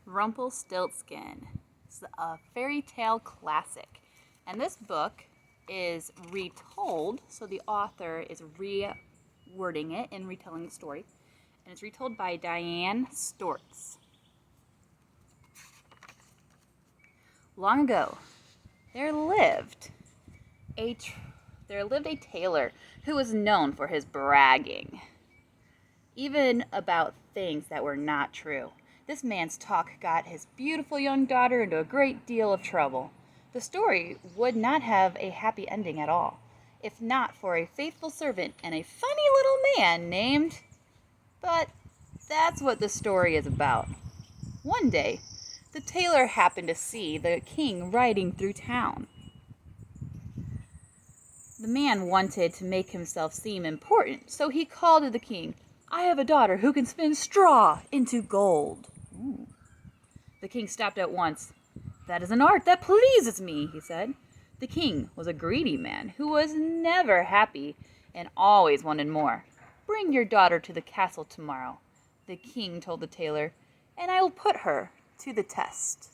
Rumplestiltskin. It's a fairy tale classic. And this book is retold, so the author is rewording it and retelling the story. And it's retold by Diane Stortz. Long ago, there lived a tailor who was known for his bragging, even about things that were not true. This man's talk got his beautiful young daughter into a great deal of trouble. The story would not have a happy ending at all, if not for a faithful servant and a funny little man named... But that's what the story is about. One day, the tailor happened to see the king riding through town. The man wanted to make himself seem important, so he called to the king, "I have a daughter who can spin straw into gold." Ooh. The king stopped at once. "That is an art that pleases me," he said. The king was a greedy man who was never happy and always wanted more. "Bring your daughter to the castle tomorrow," the king told the tailor, "and I will put her to the test."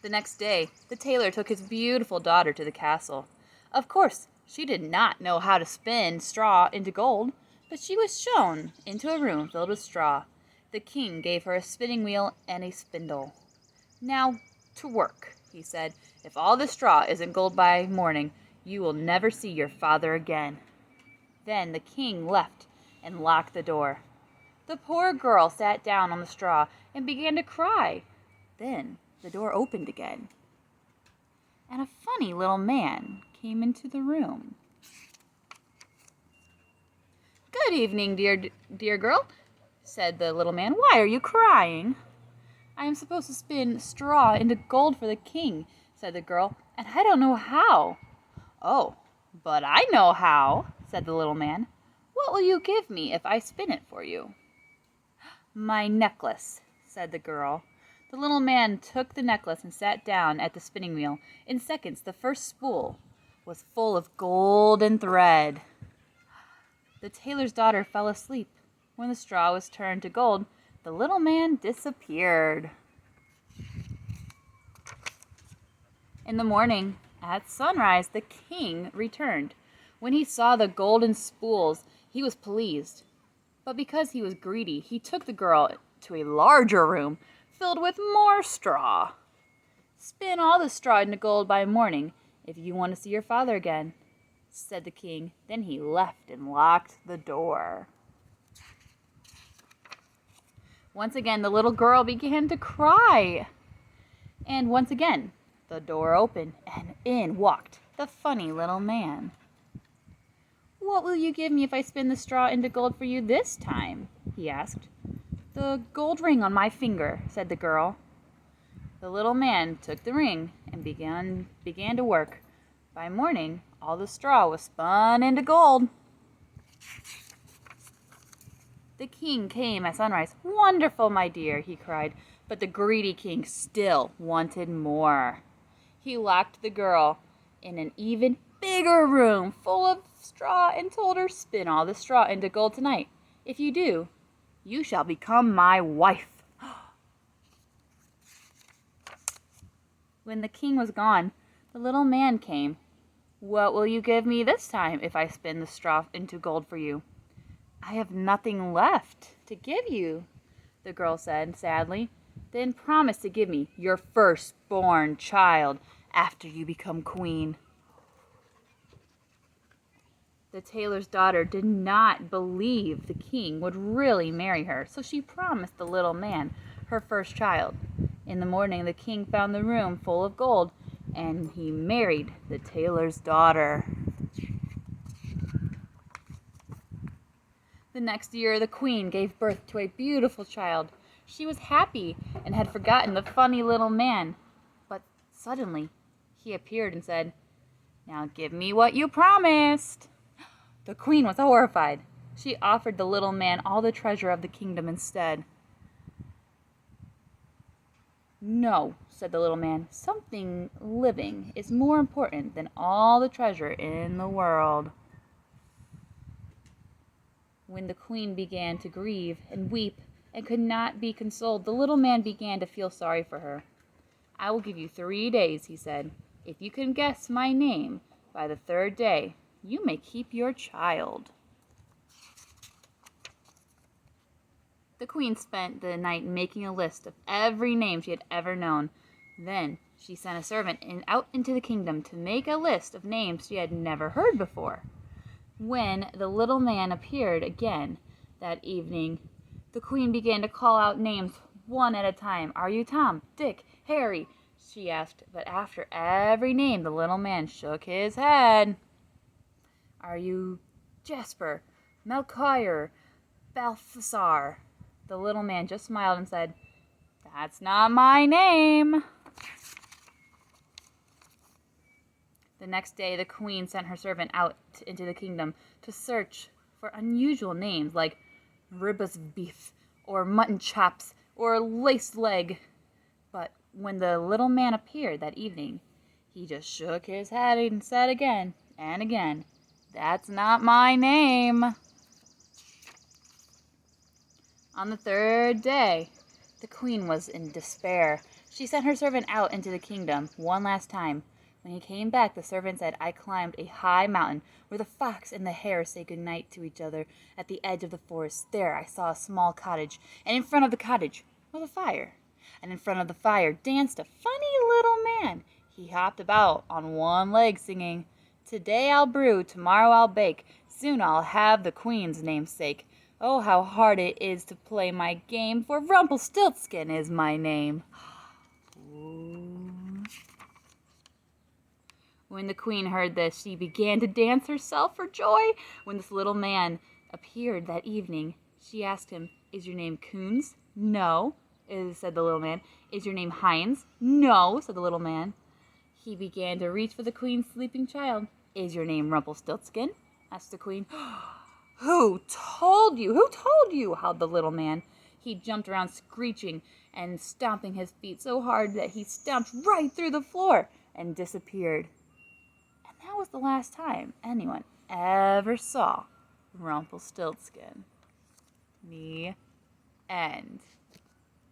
The next day, the tailor took his beautiful daughter to the castle. Of course, she did not know how to spin straw into gold, but she was shown into a room filled with straw. The king gave her a spinning wheel and a spindle. "Now to work," he said. "If all the straw isn't gold by morning, you will never see your father again." Then the king left and locked the door. The poor girl sat down on the straw and began to cry. Then the door opened again, and a funny little man came into the room. "Good evening, dear girl," said the little man. "Why are you crying?" "I am supposed to spin straw into gold for the king," said the girl, "and I don't know how." "Oh, but I know how," said the little man. "What will you give me if I spin it for you?" "My necklace," said the girl. The little man took the necklace and sat down at the spinning wheel. In seconds, the first spool was full of golden thread. The tailor's daughter fell asleep. When the straw was turned to gold, the little man disappeared. In the morning, at sunrise, the king returned. When he saw the golden spools, he was pleased. But because he was greedy, he took the girl to a larger room filled with more straw. "Spin all the straw into gold by morning if you want to see your father again," said the king. Then he left and locked the door. Once again, the little girl began to cry. And once again, the door opened, and in walked the funny little man. "What will you give me if I spin the straw into gold for you this time?" he asked. "The gold ring on my finger," said the girl. The little man took the ring and began to work. By morning, all the straw was spun into gold. The king came at sunrise. "Wonderful, my dear," he cried, but the greedy king still wanted more. He locked the girl in an even bigger room full of straw and told her, "Spin all the straw into gold tonight. If you do, you shall become my wife." When the king was gone, the little man came. "What will you give me this time if I spin the straw into gold for you?" "I have nothing left to give you," the girl said sadly. "Then promise to give me your firstborn child after you become queen." The tailor's daughter did not believe the king would really marry her, so she promised the little man her first child. In the morning, the king found the room full of gold, and he married the tailor's daughter. The next year, the queen gave birth to a beautiful child. She was happy and had forgotten the funny little man. But suddenly, he appeared and said, "Now give me what you promised." The queen was horrified. She offered the little man all the treasure of the kingdom instead. "No," said the little man, "something living is more important than all the treasure in the world." When the queen began to grieve and weep and could not be consoled, the little man began to feel sorry for her. "I will give you 3 days," he said. "If you can guess my name by the 3rd day, you may keep your child." The queen spent the night making a list of every name she had ever known. Then she sent a servant out into the kingdom to make a list of names she had never heard before. When the little man appeared again that evening, the queen began to call out names one at a time. "Are you Tom, Dick, Harry?" she asked. But after every name, the little man shook his head. "Are you Jasper, Melchior, Balthasar?" The little man just smiled and said, "That's not my name." The next day, the queen sent her servant out into the kingdom to search for unusual names like ribs of beef, or mutton chops, or lace leg. But when the little man appeared that evening, he just shook his head and said again and again, "That's not my name." On the 3rd day, the queen was in despair. She sent her servant out into the kingdom one last time. When he came back, the servant said, "I climbed a high mountain where the fox and the hare say good night to each other at the edge of the forest. There I saw a small cottage, and in front of the cottage was a fire. And in front of the fire danced a funny little man. He hopped about on one leg, singing, 'Today I'll brew, tomorrow I'll bake, soon I'll have the queen's namesake. Oh, how hard it is to play my game, for Rumplestiltskin is my name.'" When the queen heard this, she began to dance herself for joy. When this little man appeared that evening, she asked him, "Is your name Coons?" "No," said the little man. "Is your name Heinz?" "No," said the little man. He began to reach for the queen's sleeping child. "Is your name Rumpelstiltskin?" asked the queen. "Who told you? Who told you?" howled the little man. He jumped around screeching and stomping his feet so hard that he stomped right through the floor and disappeared. And that was the last time anyone ever saw Rumpelstiltskin. The end.